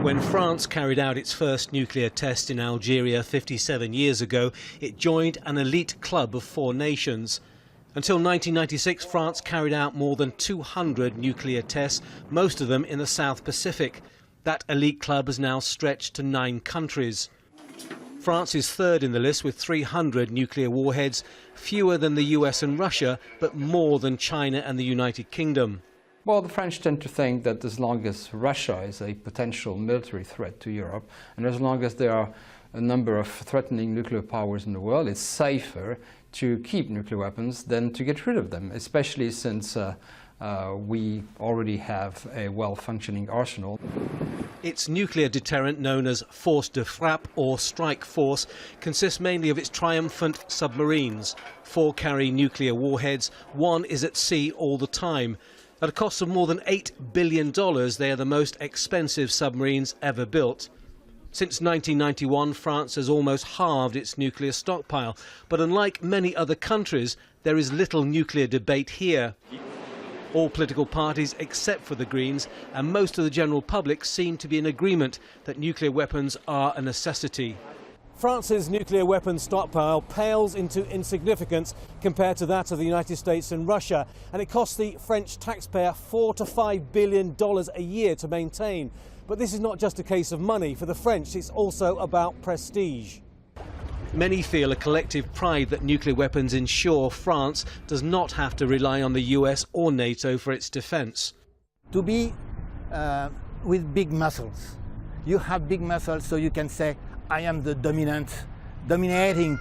When France carried out its first nuclear test in Algeria 57 years ago, it joined an elite club of 4 nations. Until 1996, France carried out more than 200 nuclear tests, most of them in the South Pacific. That elite club has now stretched to 9 countries. France is third in the list with 300 nuclear warheads, fewer than the US and Russia, but more than China and the United Kingdom. Well, the French tend to think that as long as Russia is a potential military threat to Europe, and as long as there are a number of threatening nuclear powers in the world, it's safer to keep nuclear weapons than to get rid of them, especially since we already have a well-functioning arsenal. Its nuclear deterrent, known as force de frappe or strike force, consists mainly of its triumphant submarines. 4 carry nuclear warheads, 1 is at sea all the time. At a cost of more than $8 billion, they are the most expensive submarines ever built. Since 1991, France has almost halved its nuclear stockpile. But unlike many other countries, there is little nuclear debate here. All political parties, except for the Greens, and most of the general public seem to be in agreement that nuclear weapons are a necessity. France's nuclear weapons stockpile pales into insignificance compared to that of the United States and Russia, and it costs the French taxpayer $4 to $5 billion a year to maintain. But this is not just a case of money. For the French, it's also about prestige. Many feel a collective pride that nuclear weapons ensure France does not have to rely on the US or NATO for its defence. To be with big muscles. You have big muscles, so you can say, I am the dominating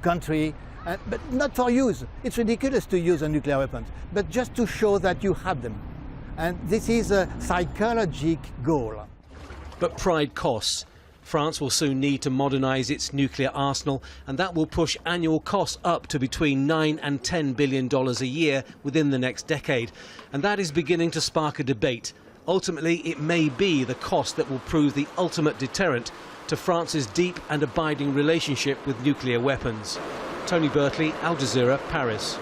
country, but not for use. It's ridiculous to use a nuclear weapon, but just to show that you have them. And this is a psychological goal. But pride costs. France will soon need to modernise its nuclear arsenal, and that will push annual costs up to between $9 and $10 billion a year within the next decade. And that is beginning to spark a debate. Ultimately, it may be the cost that will prove the ultimate deterrent to France's deep and abiding relationship with nuclear weapons. Tony Bertley, Al Jazeera, Paris.